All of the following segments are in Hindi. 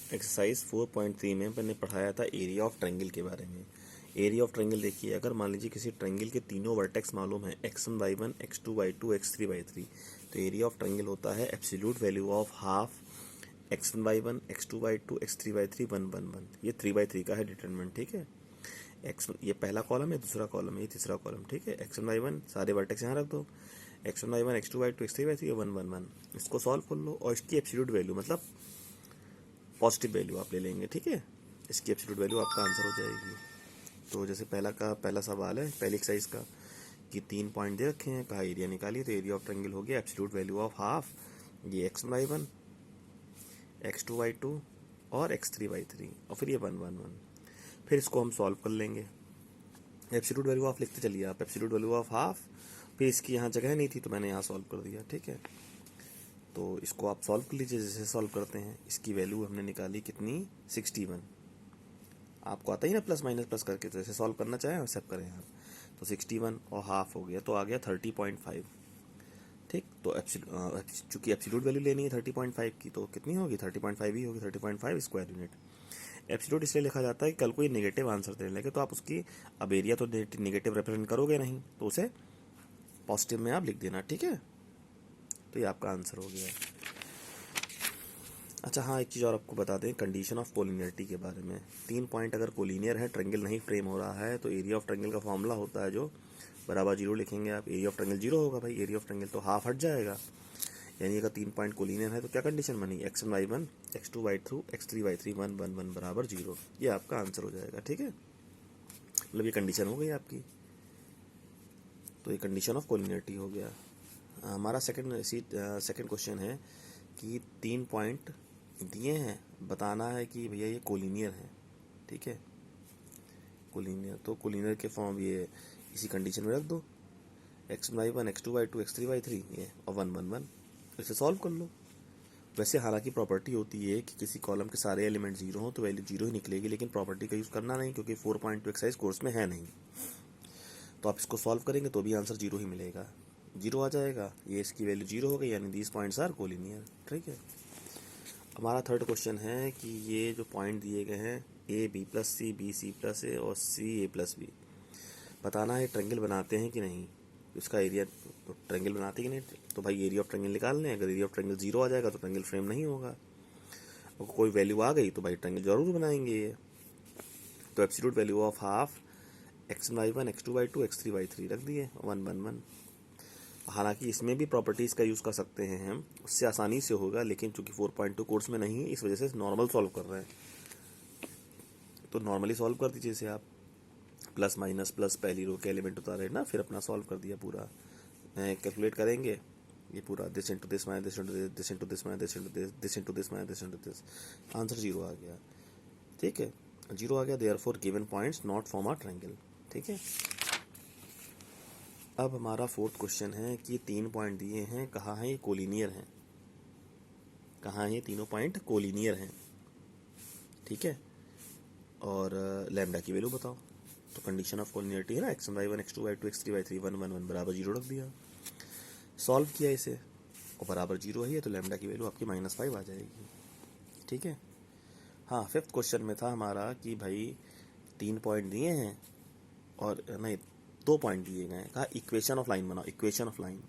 एक्सरसाइज 4.3 में मैंने पढ़ाया था एरिया ऑफ ट्रायंगल के बारे में। एरिया ऑफ ट्रायंगल देखिए, अगर मान लीजिए किसी ट्रायंगल के तीनों वर्टेक्स मालूम है x1 y1 x2 y2 x3 y3, तो एरिया ऑफ ट्रायंगल होता है absolute value of half x1 y1 x2 y2 x3 y3 1 1 1। ये 3/3 का है डिटरमिनेंट, ठीक है। x ये पहला कॉलम है, दूसरा कॉलम है, ये तीसरा कॉलम, ठीक है। x1 y1 सारे वर्टेक्स यहाँ रख दो, x1 y1 x2 y2 x3 y3 1 1 1। इसको सॉल्व कर लो और इसकी एब्सोल्यूट वैल्यू मतलब पॉजिटिव वैल्यू आप ले लेंगे, ठीक है। इसकी एब्सोल्यूट वैल्यू आपका आंसर हो जाएगी। तो जैसे पहला सवाल है पहली एक्सरसाइज का कि 3 पॉइंट दे रखे हैं, कहा एरिया निकालिए, तो एरिया ऑफ ट्रायंगल हो गया एब्सोल्यूट वैल्यू ऑफ हाफ, ये x1 y1 x2 y2 और x3 y3 और फिर ये 1 1 1। फिर इसको हम सॉल्व कर लेंगे। एब्सोल्यूट वैल्यू ऑफ लिखते चलिए आप, एब्सोल्यूट वैल्यू ऑफ हाफ, फिर इसकी यहाँ जगह नहीं थी तो मैंने यहाँ सॉल्व कर दिया, ठीक है। तो इसको आप सॉल्व कर लीजिए, जैसे सॉल्व करते हैं। इसकी वैल्यू हमने निकाली कितनी, 61। आपको आता ही ना प्लस माइनस प्लस करके, तो जैसे सॉल्व करना चाहें वैसे आप करें आप। तो 61 और हाफ हो गया तो आ गया 30.5, ठीक। तो चूंकि एब्सोल्यूट वैल्यू लेनी है 30.5 की, तो कितनी होगी 30.5 ही होगी, 30.5 स्क्वायर यूनिट। एब्सोल्यूट इसलिए लिखा जाता है कि कल कोई नेगेटिव आंसर देने लगे तो आप उसकी, अब एरिया तो नेगेटिव रिप्रेजेंट करोगे नहीं, तो उसे पॉजिटिव में आप लिख देना, ठीक है। तो ये आपका आंसर हो गया। अच्छा हाँ, एक चीज़ और आपको बता दें कंडीशन ऑफ कोलिनियरिटी के बारे में। 3 पॉइंट अगर कोलिनियर है, ट्रायंगल नहीं फ्रेम हो रहा है, तो एरिया ऑफ ट्रायंगल का फॉर्मूला होता है जो बराबर 0 लिखेंगे आप। एरिया ऑफ ट्रायंगल 0 होगा भाई, एरिया ऑफ ट्रायंगल तो हाफ हट जाएगा। यानी अगर 3 पॉइंट कोलिनियर है तो क्या कंडीशन बनी, x1 y1 x2 y2 x3 y3 1 1 1 बराबर 0। ये आपका आंसर हो जाएगा, ठीक है। मतलब ये कंडीशन हो गई आपकी, तो ये कंडीशन ऑफ कोलिनियरिटी हो गया। हमारा सेकंड क्वेश्चन है कि 3 पॉइंट दिए हैं, बताना है कि भैया ये कोलिनियर है, ठीक है। कोलिनियर, तो कोलिनियर के फॉर्म ये इसी कंडीशन में रख दो, x1 y1 x2 y2 x3 y3 ये और 1 1 1। इसे सॉल्व कर लो। वैसे हालांकि प्रॉपर्टी होती है कि किसी कॉलम के सारे एलिमेंट 0 हो तो वैल्यू 0 ही निकलेगी, लेकिन प्रॉपर्टी का यूज़ करना नहीं क्योंकि 4.2 एक्सरसाइज कोर्स में है नहीं। तो आप इसको सॉल्व करेंगे तो भी आंसर 0 ही मिलेगा, 0 आ जाएगा। ये इसकी वैल्यू 0 हो गई, यानी दीज पॉइंट्स आर कोलिनियर, ठीक है। हमारा थर्ड क्वेश्चन है कि ये जो पॉइंट दिए गए हैं A B plus C, B C plus A और सी ए प्लस बी, बताना है ट्रायंगल बनाते हैं कि नहीं। इसका एरिया, तो ट्रायंगल बनाते कि नहीं, तो भाई एरिया ऑफ ट्रायंगल निकाल लें। अगर एरिया ऑफ ट्रायंगल 0 आ जाएगा तो ट्रायंगल फ्रेम नहीं होगा, और कोई वैल्यू आ गई तो भाई ट्रायंगल जरूर बनाएंगे ये। तो absolute value of half x1 y1 x2 y2 x3 y3 रख दिए 1 1 1। हालांकि इसमें भी प्रॉपर्टीज़ का यूज़ कर सकते हैं हम, उससे आसानी से होगा, लेकिन चूंकि 4.2 कोर्स में नहीं है इस वजह से नॉर्मल सॉल्व कर रहे हैं। तो नॉर्मली सॉल्व कर दीजिए इसे आप, प्लस माइनस प्लस पहली रो के एलिमेंट उतारे ना, फिर अपना सॉल्व कर दिया पूरा। कैलकुलेट करेंगे ये पूरा, this into this minus this into this into this minus this into this this into this minus this into this, answer 0 आ गया, ठीक है। 0 आ गया, therefore given points not form a triangle, ठीक है। अब हमारा फोर्थ क्वेश्चन है कि 3 पॉइंट दिए हैं, कहाँ है ये कोलिनियर हैं, कहाँ है ये तीनों पॉइंट कोलिनियर हैं, ठीक है। और लैम्डा की वैल्यू बताओ। तो कंडीशन ऑफ कोलिनियरिटी है ना, x1 y1 x2 y2 x3 y3 1 1 1 बराबर 0 रख दिया। सॉल्व किया इसे और बराबर 0 है, तो लैम्डा की वैल्यू आपकी -5 आ जाएगी, ठीक है। हाँ, फिफ्थ क्वेश्चन में था हमारा कि भाई 3 पॉइंट दिए हैं और नहीं 2 पॉइंट दिए गए हैं, कहा इक्वेशन ऑफ लाइन बनाओ, इक्वेशन ऑफ लाइन।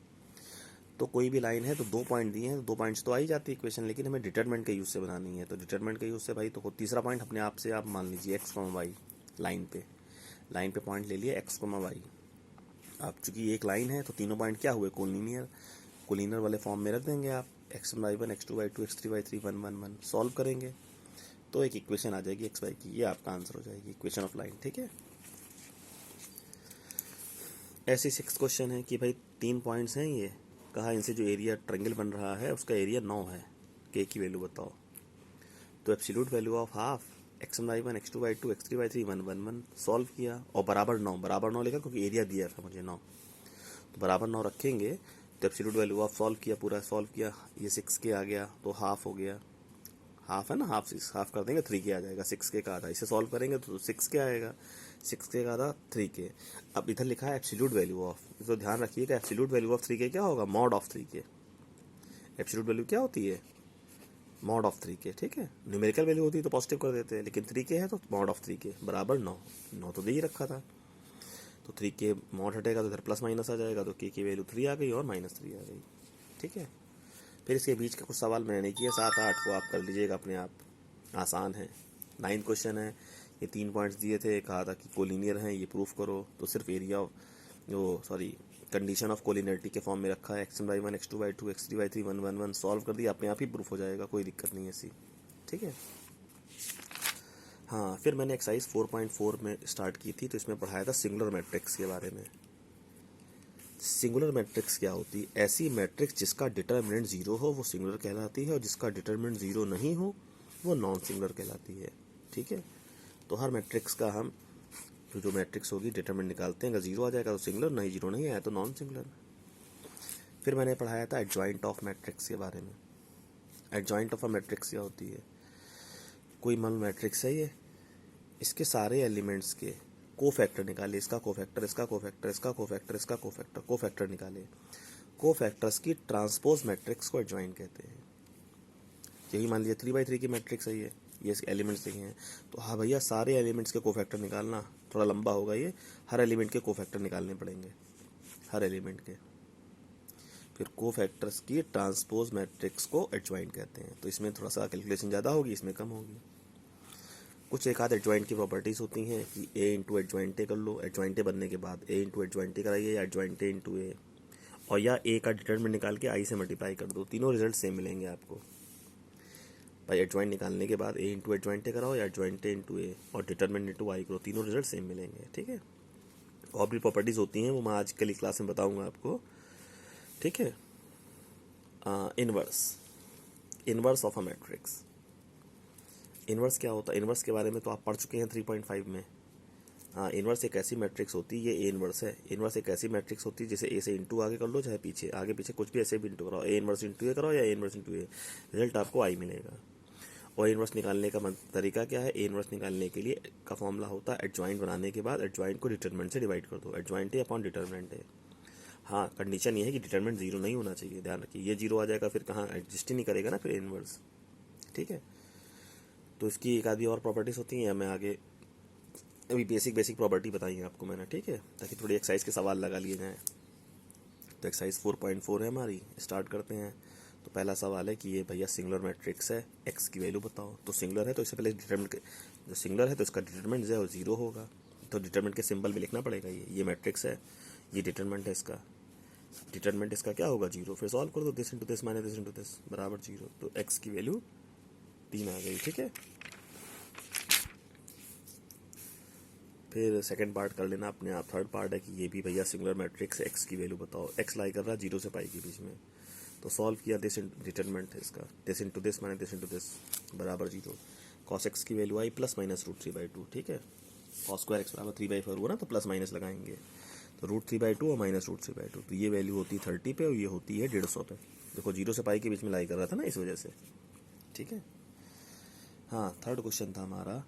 तो कोई भी लाइन है तो 2 पॉइंट दिए हैं, 2 पॉइंट्स तो आ ही जाती है इक्वेशन, लेकिन हमें डिटरमिनेंट के यूज़ से बनानी है। तो डिटरमिनेंट के यूज़ से भाई, तो तीसरा पॉइंट अपने आप से आप मान लीजिए x, y लाइन पे पॉइंट ले लिए x, y। अब चूंकि एक लाइन है तो तीनों पॉइंट क्या हुए, कोलिनियर वाले फॉर्म में रख देंगे आप, x1 y1 x2 y2 x3 y3 1 1 1। Solve करेंगे तो एक इक्वेशन आ जाएगी x y की, ये आपका आंसर हो जाएगी इक्वेशन ऑफ लाइन, ठीक है। ऐसे 6 क्वेश्चन है कि भाई 3 पॉइंट्स हैं ये, कहा इनसे जो एरिया ट्रायंगल बन रहा है उसका एरिया 9 है, के की वैल्यू बताओ। तो absolute value of half x1 y1 x2 y2 x3 y3 1 1 1, solve किया और बराबर 9 लिखा क्योंकि एरिया दिया था मुझे 9, तो बराबर 9 रखेंगे। तो एब्सोल्यूट वैल्यू ऑफ सॉल्व किया, पूरा सॉल्व किया, ये 6 के आ गया तो हाफ हो गया, हाफ है ना, हाफ कर देंगे 3 के आ जाएगा, 6 के का आधा। इसे सॉल्व करेंगे तो 6 के आएगा, 6 के का आधा 3 के। अब इधर लिखा है एब्सोल्यूट वैल्यू ऑफ, तो ध्यान रखिएगा एब्सोल्यूट वैल्यू ऑफ 3 के क्या होगा, मॉड ऑफ 3 के। एब्सोल्यूट वैल्यू क्या होती है, मॉड ऑफ 3k, ठीक है। न्यूमेरिकल वैल्यू होती तो पॉजिटिव कर देते हैं, लेकिन 3k है तो मॉड ऑफ 3k बराबर 9, 9 तो दे ही रखा था, तो 3k मॉड हटेगा तो इधर प्लस माइनस आ जाएगा, तो k की वैल्यू 3 आ गई और -3 आ गई, ठीक है। फिर इसके बीच का कुछ सवाल मैंने नहीं किया, 7 8 को आप कर लीजिएगा अपने आप, आसान है। 9 क्वेश्चन है, ये 3 पॉइंट्स दिए थे, कहा था कि कोलिनियर हैं, ये प्रूफ करो, तो सिर्फ area of condition of collinearity के फॉर्म में रखा है, x1/1 x2/2 x3/3 1 1 1 सॉल्व कर दिया, अपने आप ही प्रूफ हो जाएगा, कोई दिक्कत नहीं है ऐसी, ठीक है। हाँ, फिर मैंने एक्सरसाइज 4.4 में स्टार्ट की थी, तो इसमें पढ़ाया था सिंगुलर मैट्रिक्स के बारे में। सिंगुलर मैट्रिक्स क्या होती है? ऐसी मैट्रिक्स जिसका डिटर्मिनेंट 0 हो वो सिंगुलर कहलाती है, और जिसका डिटर्मिनेंट 0 नहीं हो वो नॉन सिंगुलर कहलाती है, ठीक है। तो हर मैट्रिक्स का हम जो मैट्रिक्स होगी डिटर्मिनेंट निकालते हैं, अगर 0 आ जाएगा तो सिंगुलर, नहीं 0 नहीं आया तो नॉन सिंगुलर। फिर मैंने पढ़ाया था एडजॉइंट ऑफ मैट्रिक्स के बारे में। एडजॉइंट ऑफ अ मैट्रिक्स क्या होती है? कोई मान मैट्रिक्स है ये, इसके सारे एलिमेंट्स के कोफैक्टर निकाले, इसका कोफैक्टर, इसका कोफैक्टर, इसका कोफैक्टर, इसका कोफैक्टर, कोफैक्टर निकाले। कोफैक्टर्स की ट्रांसपोज मैट्रिक्स को एडजॉइंट कहते हैं। यही मान लीजिए 3/3 की मैट्रिक्स है ये एलिमेंट्स दिखे हैं, तो हाँ भैया सारे एलिमेंट्स के कोफैक्टर निकालना, थोड़ा लंबा होगा ये, हर एलिमेंट के कोफैक्टर निकालने पड़ेंगे, हर एलिमेंट के। फिर कोफैक्टर्स की ट्रांसपोज मैट्रिक्स को एडजॉइंट कहते हैं। तो इसमें थोड़ा सा कैलकुलेशन ज़्यादा होगी, इसमें कम होगी। कुछ एक आध एडजॉइंट की प्रॉपर्टीज़ होती हैं कि ए इंटू एडजॉइंट ए कर लो, एडजॉइंट ए बनने के बाद ए इंटू एडजॉइंट ए कराइए, या एडजॉइंट ए इंटू ए, और या ए का डिटर्मिनेंट निकाल के आई से मल्टीप्लाई कर दो, तीनों रिजल्ट सेम मिलेंगे आपको। भाई एडजॉइंट निकालने के बाद ए इंटू एडजॉइंट ए कराओ, या एडजॉइंट ए इंटू ए और डिटर्मिनेंट इंटू आई करो, तीनों रिजल्ट सेम मिलेंगे, ठीक है। और भी प्रॉपर्टीज़ होती हैं, वो मैं आज कल क्लास में बताऊँगा आपको, ठीक है। Inverse, inverse of a matrix. Inverse क्या होता है? इनवर्स के बारे में तो आप पढ़ चुके हैं 3.5 में। हाँ, इनवर्स एक ऐसी मैट्रिक्स होती है, ये ए इनवर्स है। इनवर्स एक ऐसी मैट्रिक्स होती है जैसे ए से इंटू आगे कर लो, चाहे पीछे आगे पीछे कुछ भी ऐसे भी इंटू कराओ, ए इनवर्स इंटू ए कराओ या A inverse into A, result आपको आई मिलेगा। और इनवर्स निकालने का तरीका क्या है? ए इनवर्स निकालने के लिए का फॉर्मूला होता है एडजॉइंट बनाने के बाद एडजॉइंट को डिटरमिनेंट से डिवाइड कर दो, adjoint A upon determinant A. हाँ, कंडीशन ये है कि डिटरमिनेंट 0 नहीं होना चाहिए, ध्यान रखिए, ये 0 आ जाएगा फिर कहाँ एडजस्ट ही नहीं करेगा ना फिर इनवर्स, ठीक है। तो इसकी एक आधी और प्रॉपर्टीज़ होती हैं, मैं आगे अभी बेसिक प्रॉपर्टी बताई है आपको मैंने, ठीक है, ताकि थोड़ी एक्सरसाइज के सवाल लगा लिए जाएँ। तो एक्सरसाइज 4.4 है हमारी, स्टार्ट करते हैं। तो पहला सवाल है कि ये भैया सिंगुलर मैट्रिक्स है, एक्स की वैल्यू बताओ। तो सिंगुलर है तो इससे पहले डिटरमिनेंट, जो सिंगुलर है तो इसका डिटरमिनेंट जो है वो 0 होगा, तो डिटरमिनेंट के सिंबल में लिखना पड़ेगा, ये मैट्रिक्स है, ये डिटरमिनेंट है इसका, डिटरमिनेंट इसका क्या होगा 0। फिर सॉल्व कर दो, this into this minus this into this बराबर 0, तो एक्स की वैल्यू 3 आ गई, ठीक है। फिर सेकंड पार्ट कर लेना अपने आप। थर्ड पार्ट है कि ये भी भैया सिंगुलर मैट्रिक्स, एक्स की वैल्यू बताओ। एक्स लाई कर रहा है 0 से पाई के बीच में, तो सॉल्व किया, दिस डिटरमिनेंट है इसका, this into this minus this into this बराबर 0। कॉस एक्स की वैल्यू आई प्लस माइनस √3/2, ठीक है। कॉस स्क्वायर एक्स बराबर 3/4 हुआ ना, तो प्लस माइनस लगाएंगे, तो √3/2 और माइनस √3/2, तो ये वैल्यू होती है 30 पे और ये होती है 150 पे। देखो 0 से पाई के बीच में लाई कर रहा था ना, इस वजह से, ठीक है। हाँ, थर्ड क्वेश्चन था हमारा।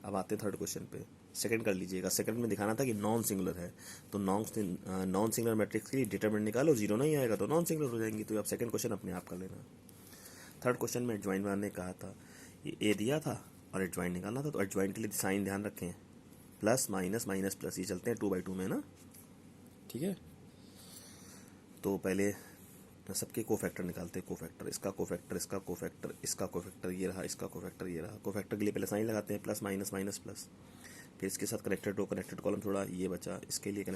अब आते थर्ड क्वेश्चन पे, सेकंड कर लीजिएगा। सेकंड में दिखाना था कि नॉन सिंगुलर है, तो नॉन सिंगुलर मैट्रिक्स के लिए डिटरमिनेंट निकालो, 0 नहीं आएगा तो नॉन सिंगुलर हो जाएंगी। तो आप सेकंड क्वेश्चन अपने आप कर लेना। थर्ड क्वेश्चन में एडजॉइंट बनाने कहा था, ये ए दिया था और एडजॉइंट निकालना था, तो एडजॉइंट के लिए साइन ध्यान रखें, प्लस माइनस माइनस प्लस, ये चलते हैं 2/2 में ना, ठीक है। तो पहले सबके कोफैक्टर निकालते हैं, कोफैक्टर, इसका कोफैक्टर, इसका कोफैक्टर, इसका कोफैक्टर ये रहा, इसका कोफैक्टर ये रहा। कोफैक्टर के लिए पहले साइन लगाते हैं, प्लस माइनस माइनस प्लस, फिर इसके साथ कनेक्टेड रो कनेक्टेड कॉलम छोड़ा, ये बचा, इसके लिए कनेक्टेड